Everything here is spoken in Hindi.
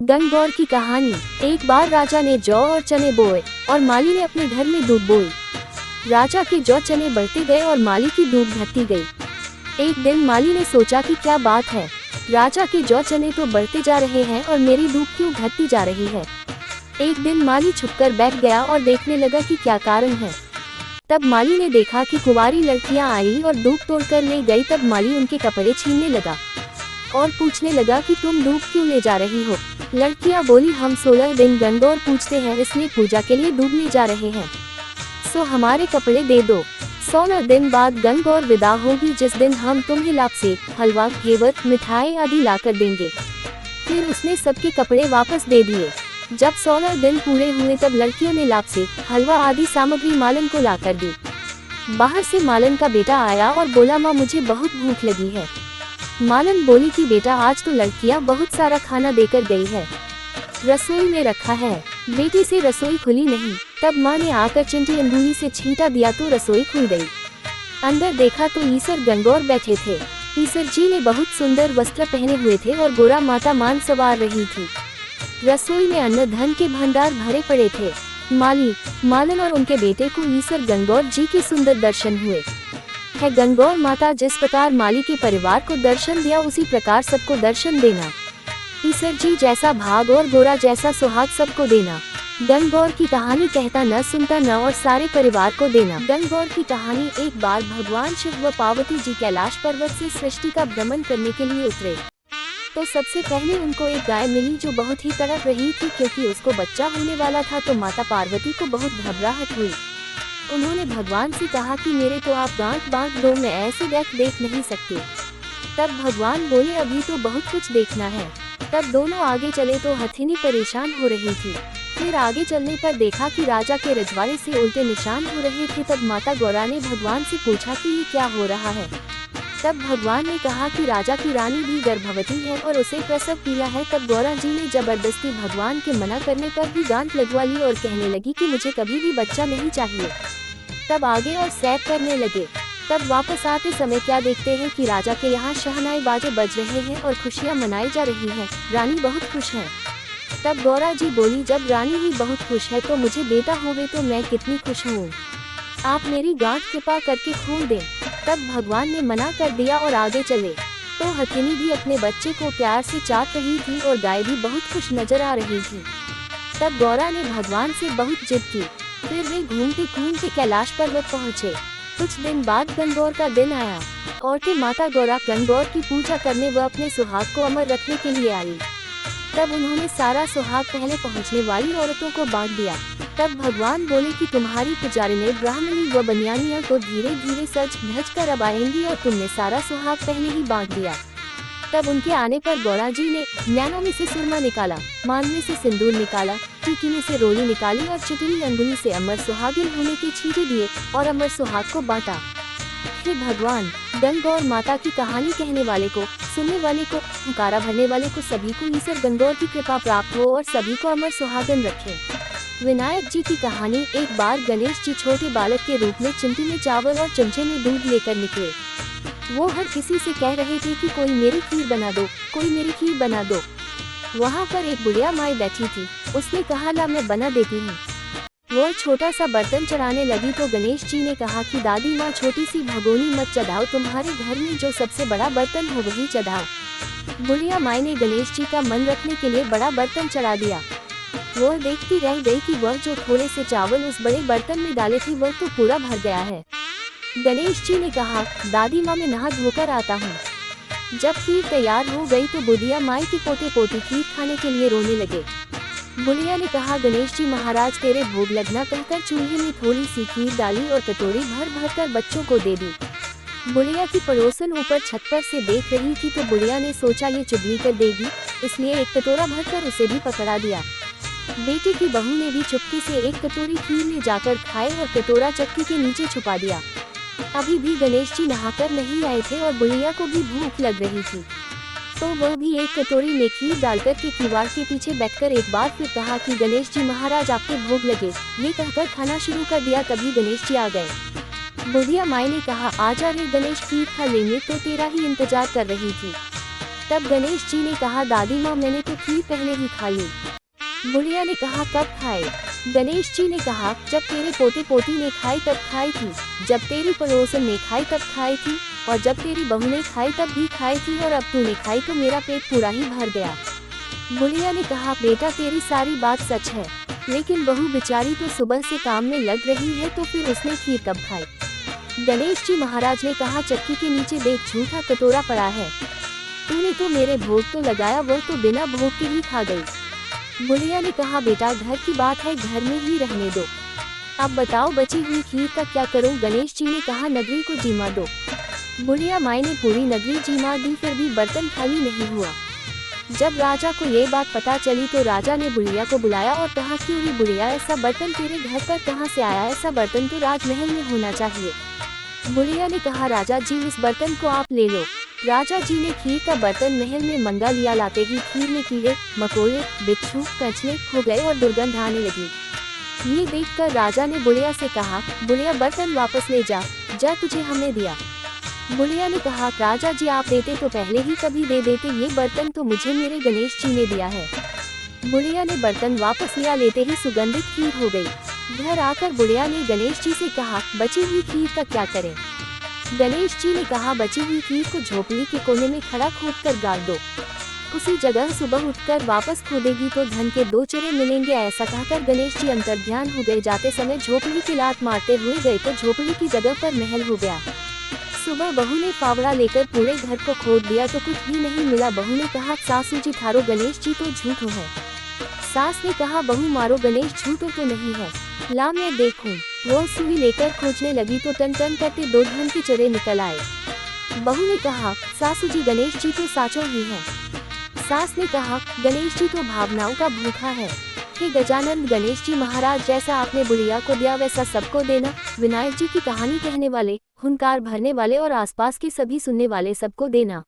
गणगौर की कहानी। एक बार राजा ने जौ और चने बोए और माली ने अपने घर में दूब बोई। राजा के जौ चने बढ़ते गए और माली की दूब घटती गई। एक दिन माली ने सोचा कि क्या बात है, राजा के जौ चने तो बढ़ते जा रहे हैं और मेरी दूब क्यों घटती जा रही है। एक दिन माली छुपकर बैठ गया और देखने लगा कि क्या कारण है। तब माली ने देखा कि कुंवारी लड़कियां आई और दूब तोड़कर ले गई। तब माली उनके कपड़े छीनने लगा और पूछने लगा कि तुम दूब क्यों ले जा रही हो। लड़कियां बोली, हम 16 दिन गणगौर पूजते हैं, इसलिए पूजा के लिए दूब ले जा रहे हैं, सो हमारे कपड़े दे दो। 16 दिन बाद गणगौर विदा होगी, जिस दिन हम तुम्हें लापसी, हलवा, घेवर, मिठाई आदि लाकर देंगे। फिर उसने सबके कपड़े वापस दे दिए। जब 16 दिन पूरे हुए तब लड़कियों ने लापसी, हलवा आदि सामग्री मालन को लाकर दी। बाहर से मालन का बेटा आया और बोला, माँ मुझे बहुत भूख लगी है। मालन बोली कि बेटा आज तो लड़कियां बहुत सारा खाना देकर गई है, रसोई में रखा है। बेटी से रसोई खुली नहीं। तब माँ ने आकर चिमटी अंगुली से छींटा दिया तो रसोई खुल गई। अंदर देखा तो ईसर गणगौर बैठे थे। ईसर जी ने बहुत सुंदर वस्त्र पहने हुए थे और गोरा माता मान सवार रही थी। रसोई में अन्न धन के भंडार भरे पड़े थे। माली, मालन और उनके बेटे को ईसर गणगौर जी के सुंदर दर्शन हुए। है गणगौर माता, जिस प्रकार माली के परिवार को दर्शन दिया उसी प्रकार सबको दर्शन देना। ईसर जी जैसा भाग और गोरा जैसा सुहाग सबको देना। गणगौर की कहानी कहता न सुनता न और सारे परिवार को देना। गणगौर की कहानी। एक बार भगवान शिव व पार्वती जी कैलाश पर्वत से सृष्टि का भ्रमण करने के लिए उतरे तो सबसे पहले उनको एक गाय मिली जो बहुत ही तड़प रही थी, क्योंकि उसको बच्चा होने वाला था। तो माता पार्वती को बहुत घबराहट हुई। उन्होंने भगवान से कहा कि मेरे तो आप गांठ बांध दो, मैं ऐसे देख नहीं सकती। तब भगवान बोले, अभी तो बहुत कुछ देखना है। तब दोनों आगे चले तो हथिनी परेशान हो रही थी। फिर आगे चलने पर देखा कि राजा के रजवाड़े से उल्टे निशान हो रहे थे। तब माता गौरा ने भगवान से पूछा कि ये क्या हो रहा है। तब भगवान ने कहा कि राजा की रानी भी गर्भवती है और उसे प्रसव किया है। तब गौरा जी ने जबरदस्ती भगवान के मना करने पर भी गांठ लगवा ली और कहने लगी कि मुझे कभी भी बच्चा नहीं चाहिए। तब आगे और सैर करने लगे। तब वापस आते समय क्या देखते हैं कि राजा के यहाँ शहनाई बाजे बज रहे हैं और खुशियाँ मनाई जा रही हैं। रानी बहुत खुश है। तब गौरा जी बोली, जब रानी ही बहुत खुश है तो मुझे बेटा होवे तो मैं कितनी खुश हूँ। आप मेरी गांठ कृपा करके खोल दें। तब भगवान ने मना कर दिया और आगे चले तो हथिनी भी अपने बच्चे को प्यार से चाट रही थी और गाय भी बहुत खुश नजर आ रही थी। तब गौरा ने भगवान से बहुत जिद की। फिर वे घूमते घूमते कैलाश पर्वत पहुँचे। कुछ दिन बाद गणगौर का दिन आया। औरतें माता गौरा गणगौर की पूजा करने व अपने सुहाग को अमर रखने के लिए आई। तब उन्होंने सारा सुहाग पहले पहुंचने वाली औरतों को बांट दिया। तब भगवान बोले कि तुम्हारी पुजारिनें ब्राह्मणी व बनियानियां तो धीरे धीरे सज धज कर अब आएंगी और तुमने सारा सुहाग पहले ही बांट दिया। तब उनके आने पर गौरा जी ने नैनों में से सुरमा निकाला, मान में से सिंदूर निकाला, टीकी में से रोली निकाली और चिटनी अंगुली से अमर सुहागिन होने के छींटे दिए और अमर सुहाग को बांटा। फिर भगवान गणगौर माता की कहानी कहने वाले को, सुनने वाले को, पुकारा भरने वाले को सभी को ईसर गणगौर की कृपा प्राप्त हो और सभी को अमर सुहागन रखे। विनायक जी की कहानी। एक बार गणेश जी छोटे बालक के रूप में चिमटी में चावल और चमचे में दूध लेकर निकले। वो हर किसी से कह रहे थे कि कोई मेरी खीर बना दो, कोई मेरी खीर बना दो। वहाँ पर एक बुढ़िया माई बैठी थी। उसने कहा, ला मैं बना देती हूँ। वो छोटा सा बर्तन चढ़ाने लगी तो गणेश जी ने कहा कि दादी माँ छोटी सी भगोनी मत चढ़ाओ, तुम्हारे घर में जो सबसे बड़ा बर्तन हो वही चढ़ाओ। बुढ़िया माई ने गणेश जी का मन रखने के लिए बड़ा बर्तन चढ़ा दिया। वह देखती रह गई कि वह जो थोड़े से चावल उस बड़े बर्तन में डाले थे वह तो पूरा भर गया है। गणेश जी ने कहा, दादी माँ मैं नहा धोकर आता हूँ। जब खीर तैयार हो गई तो बुढ़िया माई के पोते पोती खीर खाने के लिए रोने लगे। बुढ़िया ने कहा, गणेश जी महाराज तेरे भोग लगना कहकर चूल्हे में थोड़ी सी खीर डाली और कटोरी भर भर कर बच्चों को दे दी। बुढ़िया की पड़ोसन ऊपर छत पर से देख रही थी तो बुढ़िया ने सोचा ये चुगली कर देगी, इसलिए एक कटोरा भरकर उसे भी पकड़ा दिया। बेटी की बहू ने भी चुपके से एक कटोरी खीर ले जाकर खाए और कटोरा चक्की के नीचे छुपा दिया। अभी भी गणेश जी नहाकर नहीं आए थे और बुढ़िया को भी भूख लग रही थी, तो वह भी एक कटोरी में खीर डालकर के किवाड़ के पीछे बैठकर एक बार फिर कहा कि गणेश जी महाराज आपके भोग लगे। ये कहकर खाना शुरू कर दिया। तभी गणेश जी आ गए। बुढ़िया माई ने कहा, आजा रे गणेश, खीर खा लेंगे, तो तेरा ही इंतजार कर रही थी। तब गणेश जी ने कहा, दादी माँ मैंने तो खीर पहले ही खा ली। बुढ़िया ने कहा, कब खाए? गणेश जी ने कहा, जब तेरे पोते पोती ने खाई तब खाई थी, जब तेरी पड़ोसन ने खाई तब खाई थी, और जब तेरी बहू ने खाई तब भी खाई थी, और अब तूने खाई तो मेरा पेट पूरा ही भर गया। बुढ़िया ने कहा, बेटा तेरी सारी बात सच है, लेकिन बहू बेचारी तो सुबह से काम में लग रही है, तो फिर उसने खीर कब खाई? गणेश जी महाराज ने कहा, चक्की के नीचे देख झूठा कटोरा पड़ा है, तूने तो मेरे भोग तो लगाया, वह तो बिना भोग के ही खा गई। बुढ़िया ने कहा, बेटा घर की बात है, घर में ही रहने दो, अब बताओ बची हुई खीर का क्या करूं? गणेश जी ने कहा, नगरी को जिमा दो। बुढ़िया माई ने पूरी नगरी जिमा दी, फिर भी बर्तन खाली नहीं हुआ। जब राजा को ये बात पता चली तो राजा ने बुढ़िया को बुलाया और कहा, क्यों रे बुढ़िया, ऐसा बर्तन तेरे घर पर कहाँ से आया? ऐसा बर्तन तो राजमहल में होना चाहिए। बुढ़िया ने कहा, राजा जी इस बर्तन को आप ले लो। राजा जी ने खीर का बर्तन महल में मंगा लिया। लाते ही खीर में कीड़े मकोड़े बिच्छू कचले हो गए और दुर्गंध आने लगी। ये देखकर राजा ने बुढ़िया से कहा, बुढ़िया बर्तन वापस ले जा, जा तुझे हमने दिया। बुढ़िया ने कहा, राजा जी आप देते तो पहले ही कभी दे देते, ये बर्तन तो मुझे मेरे गणेश जी ने दिया है। बुढ़िया ने बर्तन वापस लिया, लेते ही सुगंधित खीर हो गई। घर आकर बुढ़िया ने गणेश जी से कहा, बची हुई खीर का क्या करें? गणेश जी ने कहा, बची हुई खीर को झोपड़ी के कोने में खड़ा खोदकर गाड़ दो, उसी जगह सुबह उठकर वापस खोदेगी तो धन के 2 चरे मिलेंगे। ऐसा कहकर गणेश जी अंतर्ध्यान हो गए। जाते समय झोपड़ी की लात मारते हुए गए तो झोपड़ी की जगह पर महल हो गया। सुबह बहू ने फावड़ा लेकर पूरे घर को खोद दिया तो कुछ भी नहीं मिला। बहू ने कहा, सासू जी थारो गणेश जी तो झूठो है। सास ने कहा, बहू मारो गणेश झूठो तो नहीं है, ला मैं देखूं। वो सुई लेकर खोजने लगी तो टन टन करते 2 धन के चरे निकल आए। बहू ने कहा, सासू जी गणेश जी तो साचो ही है। सास ने कहा, गणेश जी तो भावनाओं का भूखा है। हे गजानन गणेश जी महाराज, जैसा आपने बुढ़िया को दिया वैसा सबको देना। विनायक जी की कहानी कहने वाले, हुंकार भरने वाले और आसपास के सभी सुनने वाले सबको देना।